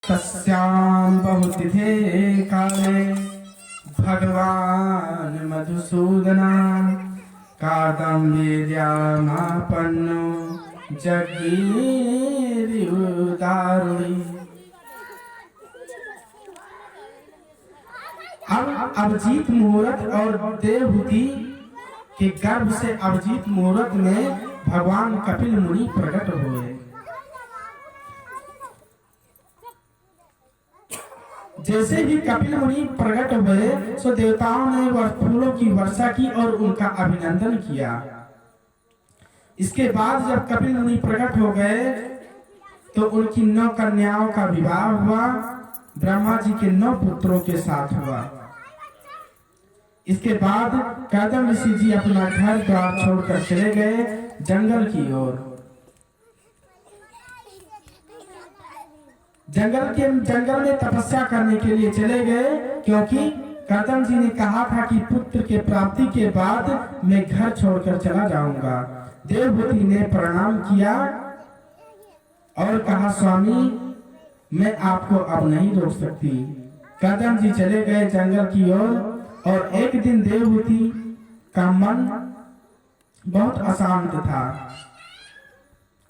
तस्यां बहुतिथे काले भगवान मधुसूदना कादम्बर्यामापन्नो जगीर्युदारुणी। अब अभिजीत मुहूर्त और देवहूति के गर्भ से अभिजीत मुहूर्त में भगवान कपिल मुनि प्रकट हुए। जैसे ही कपिल मुनि प्रकट हुए सो देवताओं ने फूलों की वर्षा की और उनका अभिनंदन किया। इसके बाद जब कपिल मुनि प्रकट हो गए तो उनकी 9 कन्याओं का विवाह हुआ, ब्रह्मा जी के 9 पुत्रों के साथ हुआ। इसके बाद कदम ऋषि जी अपना घर द्वार छोड़कर चले गए जंगल की ओर। जंगल में तपस्या करने के लिए चले गए, क्योंकि कदम जी ने कहा था कि पुत्र के प्राप्ति के बाद मैं घर छोड़कर चला जाऊंगा। देवहूति ने प्रणाम किया और कहा, स्वामी मैं आपको अब नहीं रोक सकती। कदम जी चले गए जंगल की ओर और एक दिन देवहूति का मन बहुत अशांत था।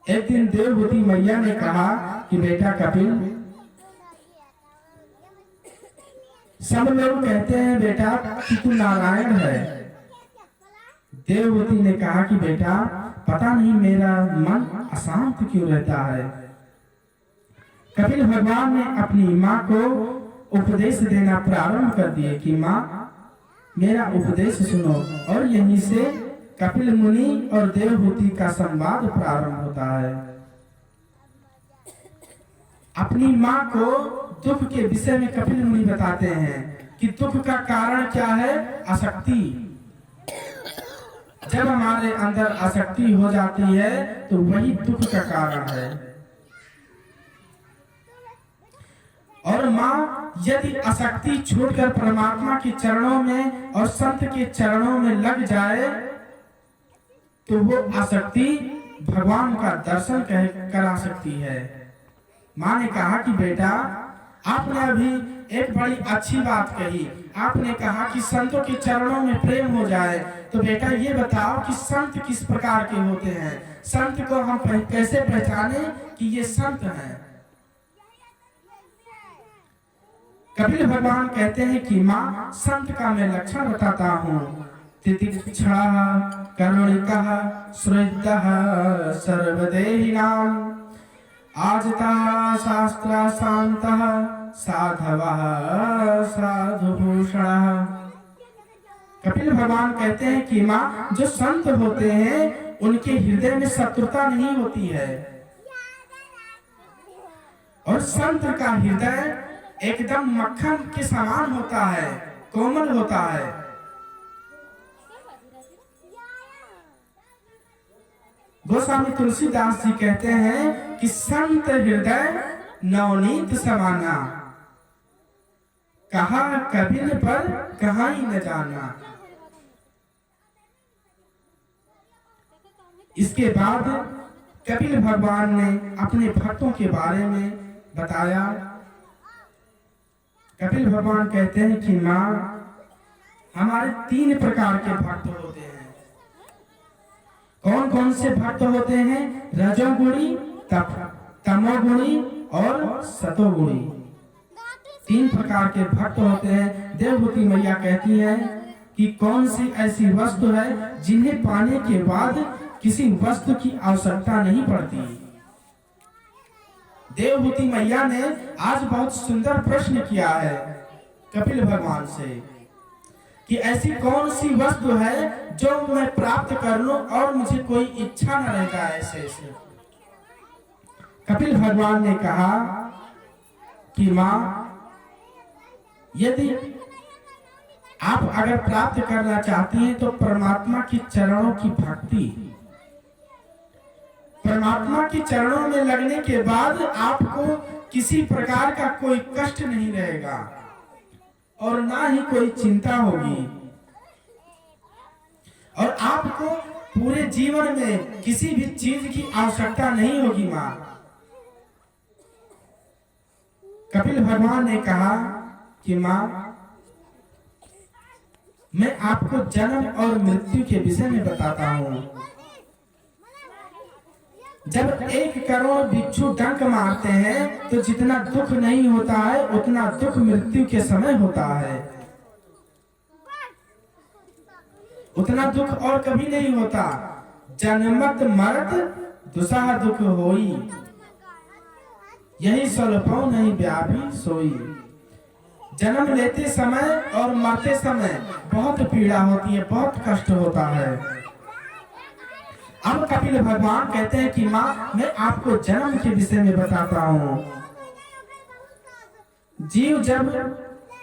एक दिन देवहूति मैया ने कहा कि बेटा कपिल, सब लोग कहते हैं बेटा कि तू नारायण है। देवहूति ने कहा कि बेटा पता नहीं मेरा मन अशांत क्यों रहता है। कपिल भगवान ने अपनी माँ को उपदेश देना प्रारंभ कर दिए कि माँ मेरा उपदेश सुनो, और यहीं से कपिल मुनि और देवहूति का संवाद प्रारंभ होता है। अपनी माँ को दुख के विषय में कपिल मुनि बताते हैं कि दुख का कारण क्या है? आसक्ति। जब हमारे अंदर आसक्ति हो जाती है तो वही दुख का कारण है। और माँ यदि आसक्ति छोड़कर परमात्मा के चरणों में और संत के चरणों में लग जाए तो वो आसक्ति भगवान का दर्शन करा सकती है। माँ ने कहा कि बेटा आपने अभी एक बड़ी अच्छी बात कही। आपने कहा कि संतों के चरणों में प्रेम हो जाए, तो बेटा ये बताओ कि संत किस प्रकार के होते हैं? संत को हम कैसे पहचाने कि ये संत हैं? कपिल भगवान कहते हैं कि माँ संत का मैं लक्षण बताता हूँ। तितिक्षणः करुणिकः श्रद्धः सर्वदेहिनां आजतः शास्त्र शान्तः साधवः साधुभूषणः। कपिल भगवान कहते हैं कि माँ जो संत होते हैं उनके हृदय में शत्रुता नहीं होती है, और संत का हृदय एकदम मक्खन के समान होता है, कोमल होता है। गोस्वामी तुलसीदास जी कहते हैं कि संत हृदय नवनीत समाना, कहा कबिल पर कहाँ ही न जाना। इसके बाद कपिल भगवान ने अपने भक्तों के बारे में बताया। कपिल भगवान कहते हैं कि माँ हमारे 3 प्रकार के भक्त होते हैं। कौन कौन से भक्त होते हैं? रजोगुणी, तमोगुणी और सतोगुणी। 3 प्रकार के भक्त होते हैं। देवहूति मैया कहती है कि कौन सी ऐसी वस्तु है जिन्हें पाने के बाद किसी वस्तु की आवश्यकता नहीं पड़ती। देवहूति मैया ने आज बहुत सुंदर प्रश्न किया है कपिल भगवान से कि ऐसी कौन सी वस्तु है जो मैं प्राप्त कर लूं और मुझे कोई इच्छा न रह जाए ऐसे। कपिल भगवान ने कहा कि माँ यदि आप अगर प्राप्त करना चाहती हैं तो परमात्मा के चरणों की भक्ति, परमात्मा के चरणों में लगने के बाद आपको किसी प्रकार का कोई कष्ट नहीं रहेगा और ना ही कोई चिंता होगी, और आपको पूरे जीवन में किसी भी चीज की आवश्यकता नहीं होगी। माँ कपिल भगवान ने कहा कि माँ, मैं आपको जन्म और मृत्यु के विषय में बताता हूँ। जब 1 करोड़ बिच्छू डंक मारते हैं तो जितना दुख नहीं होता है उतना दुख मृत्यु के समय होता है। उतना दुख और कभी नहीं होता। जन्मत मरत दुसह दुख होई, यही स्वल्पो नहीं व्यापी सोई। जन्म लेते समय और मरते समय बहुत पीड़ा होती है, बहुत कष्ट होता है। अब कपिल भगवान कहते हैं कि माँ, मैं आपको जन्म के विषय में बताता हूँ। जीव जब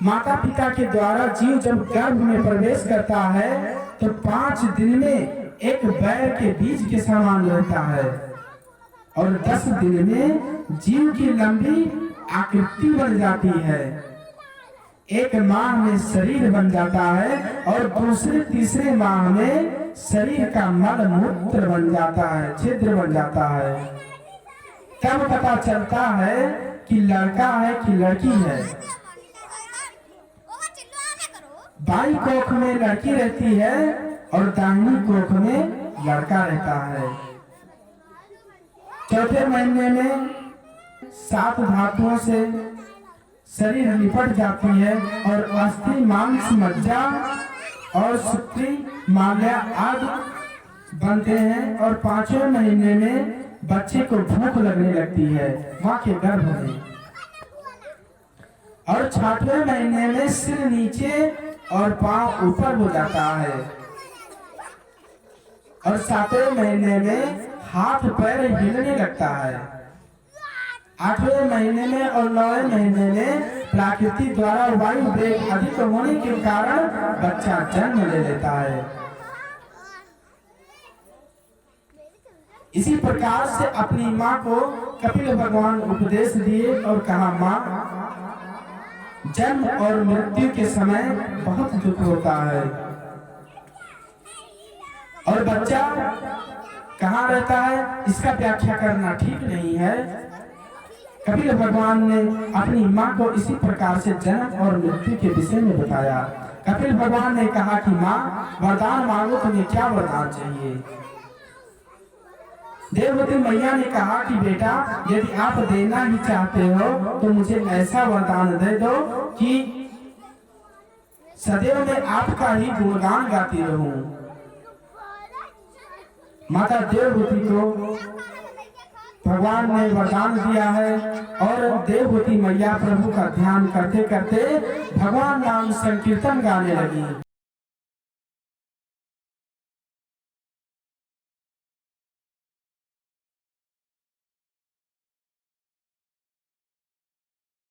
माता पिता के द्वारा जीव जब गर्भ में प्रवेश करता है तो 5 दिन में एक बैर के बीज के समान रहता है और 10 दिन में जीव की लंबी आकृति बन जाती है। 1 माह में शरीर बन जाता है और दूसरे तीसरे माह में शरीर का मल मूत्र बन जाता है, छिद्र बन जाता है। तब पता चलता है कि लड़का है कि लड़की है। बाईं कोख में लड़की रहती है और दाहिनी कोख में लड़का रहता है। चौथे महीने में 7 धातुओं से शरीर लिपट जाती है और अस्थि, मांस, मज्जा और सूत्री, माल्या आदि बनते हैं और 5वें महीने में बच्चे को भूख लगने लगती है माँ के गर्भ में। और 6वें महीने में सिर नीचे और पांव ऊपर हो जाता है और 7वें महीने में हाथ पैर हिलने लगता है। 8वें महीने में और 9वें महीने में प्रकृति द्वारा वायु वेग अधिक होने के कारण बच्चा जन्म ले लेता है। इसी प्रकार से अपनी माँ को कपिल भगवान उपदेश दिए और कहा, माँ, जन्म और मृत्यु के समय बहुत दुख होता है और बच्चा कहाँ रहता है इसका व्याख्या करना ठीक नहीं है। कपिल भगवान ने अपनी माँ को इसी प्रकार से जन्म और मृत्यु के विषय में बताया। कपिल भगवान ने कहा कि माँ, वरदान मांगो, तुम्हें क्या वरदान चाहिए। देववती मैया ने कहा कि बेटा, यदि आप देना ही चाहते हो तो मुझे ऐसा वरदान दे दो कि सदैव मैं आपका ही गुणगान गाती रहूं। माता देववती को भगवान ने वरदान दिया है और देववती मैया प्रभु का ध्यान करते करते भगवान नाम संकीर्तन गाने लगी।